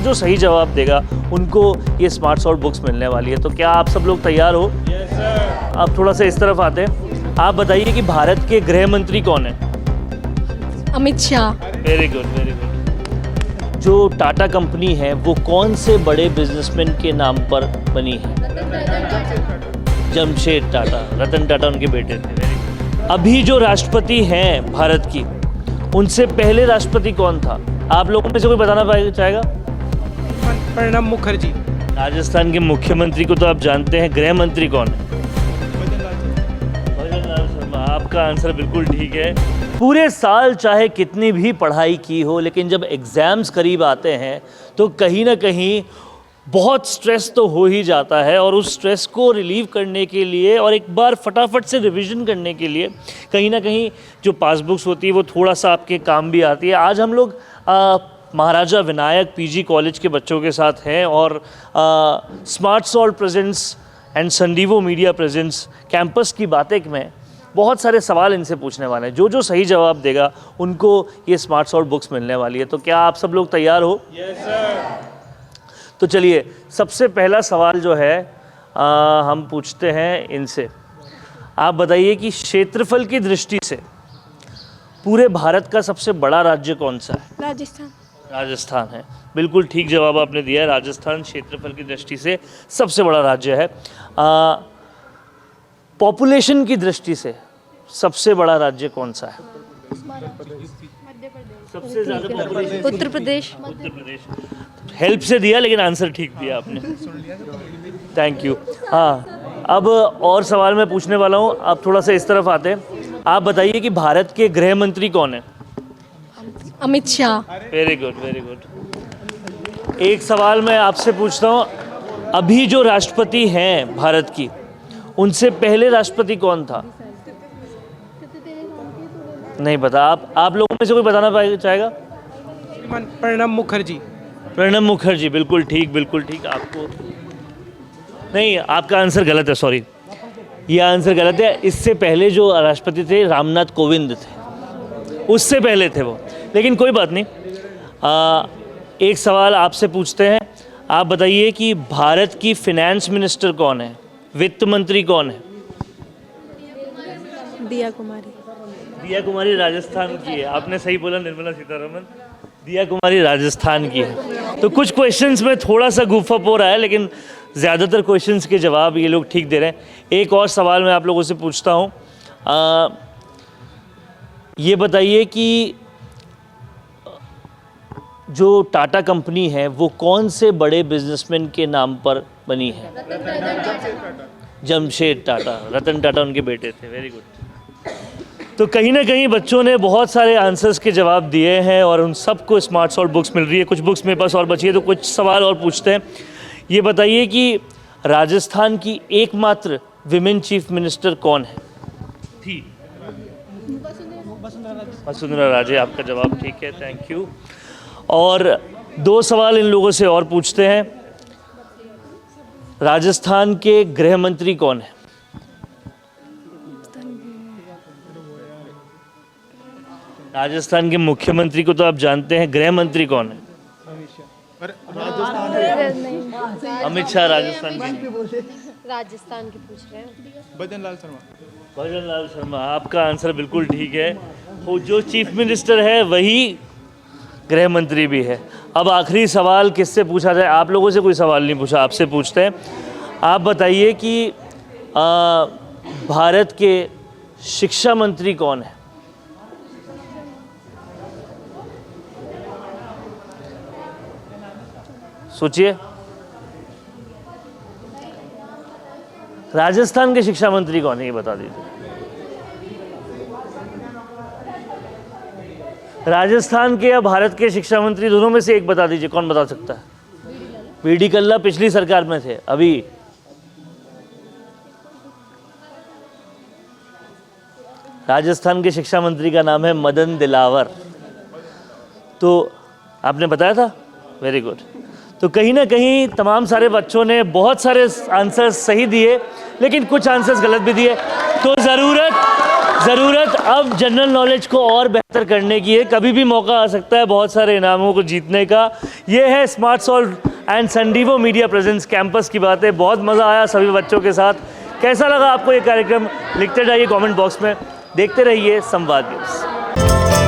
जो सही जवाब देगा उनको ये स्मार्ट सॉल्व बुक्स मिलने वाली है। तो क्या आप सब लोग तैयार हो? Yes sir. आप थोड़ा सा इस तरफ आते हैं। आप बताइए कि भारत के गृह मंत्री कौन है? Amit Shah. Very good, very good. जो टाटा कंपनी है वो कौन से बड़े बिजनेसमैन के नाम पर बनी है? जमशेद टाटा, रतन टाटा उनके बेटे थे। Very good. अभी जो राष्ट्रपति हैं भारत की, उनसे पहले राष्ट्रपति कौन था? आप लोगों में से कोई बताना चाहेगा? प्रणब मुखर्जी। राजस्थान के मुख्यमंत्री को तो आप जानते हैं, गृह मंत्री कौन है? भजन लाल शर्मा। आपका आंसर बिल्कुल ठीक है। पूरे साल चाहे कितनी भी पढ़ाई की हो, लेकिन जब एग्ज़ाम्स करीब आते हैं तो कहीं ना कहीं बहुत स्ट्रेस तो हो ही जाता है, और उस स्ट्रेस को रिलीव करने के लिए और एक बार फटाफट से रिवीजन करने के लिए कहीं ना कहीं जो पासबुक्स होती है वो थोड़ा सा आपके काम भी आती है। आज हम लोग महाराजा विनायक पीजी कॉलेज के बच्चों के साथ हैं, और स्मार्ट सॉल्व प्रेजेंट्स एंड संडीवो मीडिया प्रेजेंट्स कैंपस की बातें में बहुत सारे सवाल इनसे पूछने वाले हैं। जो सही जवाब देगा उनको ये स्मार्ट सॉल्व बुक्स मिलने वाली है। तो क्या आप सब लोग तैयार हो? Yes sir. तो चलिए, सबसे पहला सवाल जो है हम पूछते हैं इनसे। आप बताइए कि क्षेत्रफल की दृष्टि से पूरे भारत का सबसे बड़ा राज्य कौन सा है? राजस्थान। राजस्थान है। बिल्कुल ठीक जवाब आपने दिया है। राजस्थान क्षेत्रफल की दृष्टि से सबसे बड़ा राज्य है। पॉपुलेशन की दृष्टि से सबसे बड़ा राज्य कौन सा है? सबसे ज़्यादा पॉपुलेशन? उत्तर प्रदेश। उत्तर प्रदेश। हेल्प से दिया, लेकिन आंसर ठीक दिया आपने। Thank you. हाँ, अब और सवाल मैं पूछने वाला हूँ। आप थोड़ा सा इस तरफ आते हैं। आप बताइए कि भारत के गृह मंत्री कौन है? Amit Shah. Very good, very good. एक सवाल मैं आपसे पूछता हूँ। अभी जो राष्ट्रपति हैं भारत की, उनसे पहले राष्ट्रपति कौन था? नहीं पता। आप लोगों में से कोई बताना चाहेगा? प्रणब मुखर्जी। प्रणब मुखर्जी। बिल्कुल ठीक, बिल्कुल ठीक। आपको नहीं, आपका आंसर गलत है, सॉरी, ये आंसर गलत है। इससे पहले जो राष्ट्रपति थे रामनाथ कोविंद थे, उससे पहले थे वो, लेकिन कोई बात नहीं। एक सवाल आपसे पूछते हैं। आप बताइए कि भारत की फिनेंस मिनिस्टर कौन है? वित्त मंत्री कौन है? दिया कुमारी। दिया कुमारी राजस्थान की है। आपने सही बोला, निर्मला सीतारमण। दिया कुमारी राजस्थान की है। तो कुछ क्वेश्चंस में थोड़ा सा गुफ अप हो रहा है, लेकिन ज़्यादातर क्वेश्चंस के जवाब ये लोग ठीक दे रहे हैं। एक और सवाल मैं आप लोगों से पूछता हूँ। ये बताइए कि जो टाटा कंपनी है वो कौन से बड़े बिजनेसमैन के नाम पर बनी है? जमशेद टाटा, रतन टाटा उनके बेटे थे। Very good. तो कहीं ना कहीं बच्चों ने बहुत सारे आंसर्स के जवाब दिए हैं, और उन सबको स्मार्ट सॉल्व बुक्स मिल रही है। कुछ बुक्स मेरे पास और बची है, तो कुछ सवाल और पूछते हैं। ये बताइए कि राजस्थान की एकमात्र विमेन चीफ मिनिस्टर कौन है? थी वसुंधरा राजे। आपका जवाब ठीक है, थैंक यू। और दो सवाल इन लोगों से और पूछते हैं। राजस्थान के गृह मंत्री कौन है? राजस्थान के मुख्यमंत्री को तो आप जानते हैं, गृह मंत्री कौन है? अमित शाह। राजस्थान की पूछ रहे हैं। भजन लाल शर्मा। भजन लाल शर्मा। आपका आंसर बिल्कुल ठीक है। वो जो चीफ मिनिस्टर है वही गृह मंत्री भी है। अब आखिरी सवाल किससे पूछा जाए? आप लोगों से कोई सवाल नहीं पूछा, आपसे पूछते हैं। आप बताइए कि भारत के शिक्षा मंत्री कौन है? सोचिए। राजस्थान के शिक्षा मंत्री कौन है, ये बता दीजिए। राजस्थान के या भारत के शिक्षा मंत्री दोनों में से एक बता दीजिए, कौन बता सकता है? बीडी कल्ला पिछली सरकार में थे। अभी राजस्थान के शिक्षा मंत्री का नाम है मदन दिलावर। तो आपने बताया था, वेरी गुड। तो कहीं ना कहीं तमाम सारे बच्चों ने बहुत सारे आंसर्स सही दिए, लेकिन कुछ आंसर्स गलत भी दिए। तो ज़रूरत ज़रूरत अब जनरल नॉलेज को और बेहतर करने की है। कभी भी मौका आ सकता है बहुत सारे इनामों को जीतने का। ये है स्मार्ट सॉल्व एंड संडीवो मीडिया प्रेजेंस कैंपस की बातें। बहुत मज़ा आया सभी बच्चों के साथ। कैसा लगा आपको ये कार्यक्रम? लिखते जाइए कमेंट बॉक्स में। देखते रहिए संवाद न्यूज़।